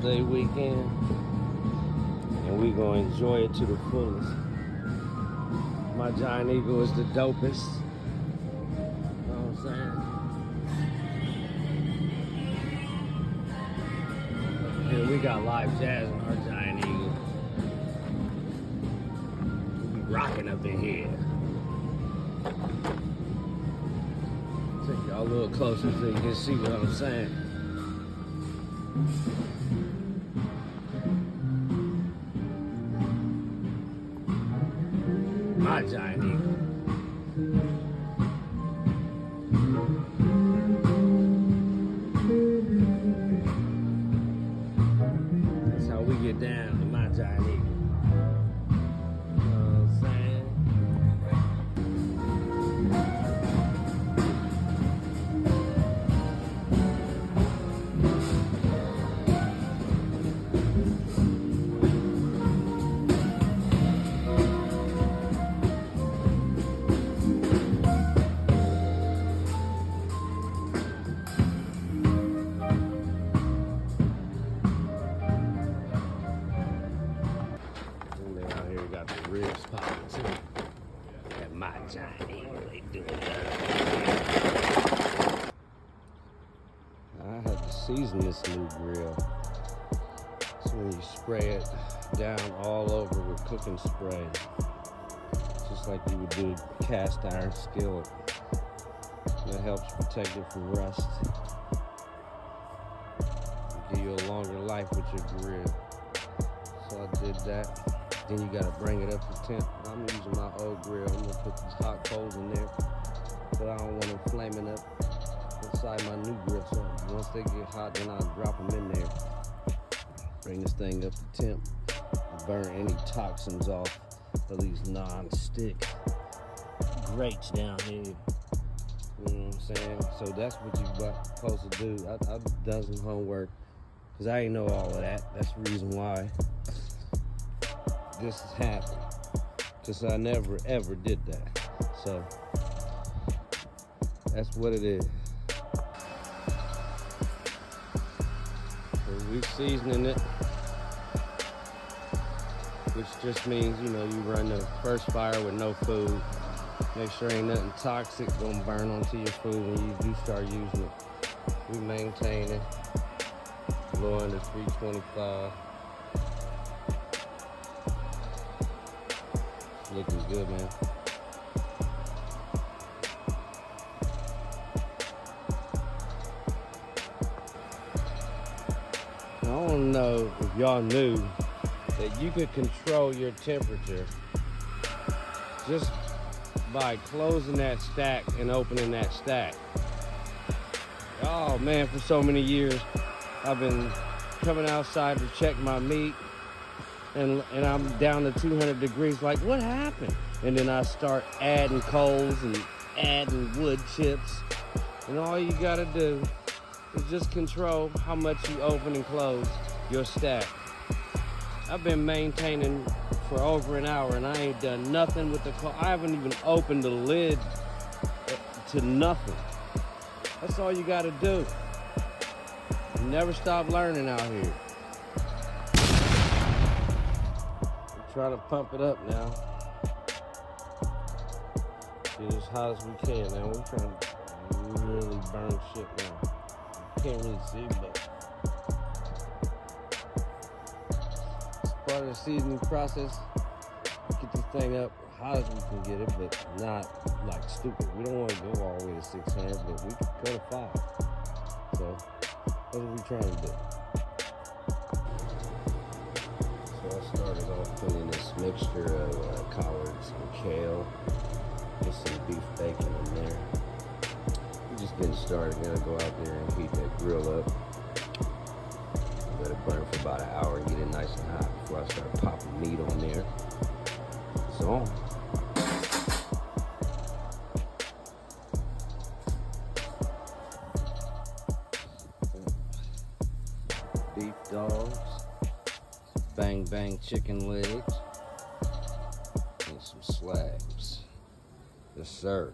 holiday weekend, and we gonna enjoy it to the fullest. My Giant Eagle is the dopest. You know what I'm saying? Here we got live jazz on our Giant Eagle. We be rocking up in here. Take y'all a little closer so you can see what I'm saying. My Giant Eagle. That's how we get down to my Giant Eagle. You know what I'm saying? Got the ribs popping too. At my Giant Eagle, they doing that. I had to season this new grill. So when you spray it down all over with cooking spray, just like you would do a cast iron skillet, that helps protect it from rust. Give you a longer life with your grill. So I did that. Then you gotta bring it up to temp. I'm using my old grill. I'm gonna put these hot coals in there, but I don't want them flaming up inside my new grill. So once they get hot, then I'll drop them in there. Bring this thing up to temp. Burn any toxins off of these non-stick grates down here. You know what I'm saying? So that's what you're supposed to do. I've done some homework because I ain't know all of that. That's the reason why this has happened, because I never ever did that. So that's what it is. So we seasoning it, which just means, you know, you run the first fire with no food. Make sure ain't nothing toxic gonna burn onto your food when you do start using it. We maintain it low under 325. Looking good, man. I want to know if y'all knew that you could control your temperature just by closing that stack and opening that stack. Oh man, for so many years I've been coming outside to check my meat, and I'm down to 200 degrees, like what happened? And then I start adding coals and adding wood chips, and all you gotta do is just control how much you open and close your stack. I've been maintaining for over an hour and I ain't done nothing with the I haven't even opened the lid to nothing. That's all you gotta do. You never stop learning out here. Try to pump it up now. Get as hot as we can now. We're trying to really burn shit now. Can't really see, but it's part of the seasoning process. Get this thing up hot as we can get it, but not like stupid. We don't want to go all the way to 600, but we can go to 5. So that's what we're trying to do. So I started off putting this mixture of collards and kale with some beef bacon in there. We're just getting started. Gonna go out there and heat that grill up. Let it burn for about an hour and get it nice and hot before I start popping meat on there. So beef dogs, bang bang chicken legs, and some slabs. Yes, sir.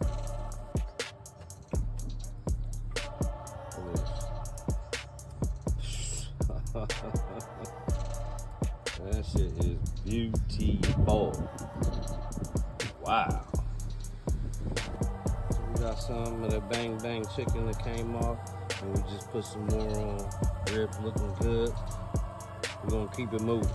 Look at this. Oh, wow. So we got some of the bang bang chicken that came off, and we just put some more on. Ribs looking good. We're gonna keep it moving.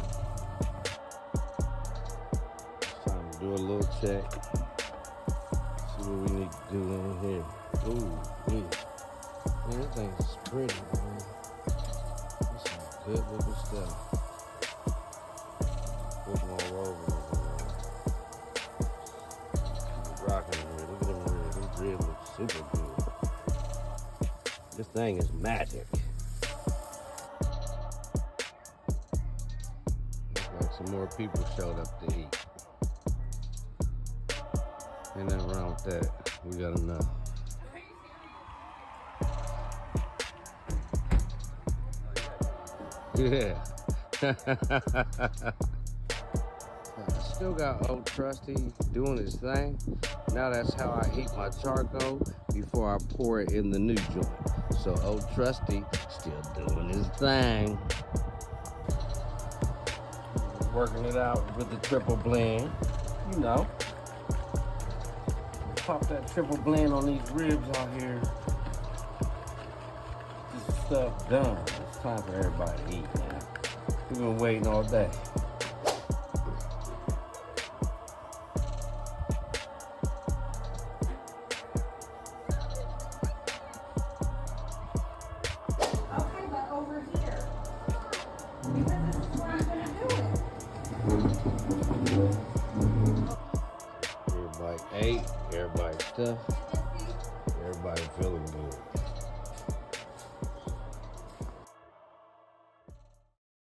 It's time to do a little check. See what we need to do in here. Ooh, yeah. Man, that thing's pretty, man. That's some good looking stuff. Put them all over. Keep rocking here. Look at them ribs. These ribs look super good. This thing is magic. Looks like some more people showed up to eat. Ain't nothing wrong with that. We got enough. Yeah. I still got old Trusty doing his thing. Now that's how I heat my charcoal before I pour it in the new joint. So old Trusty still doing his thing. Working it out with the triple blend, you know. Pop that triple blend on these ribs out here. This stuff done. It's time for everybody to eat, man. We've been waiting all day. Okay, but over here. Because this is where I'm gonna do it. Everybody ate, everybody stuffed, everybody feeling good.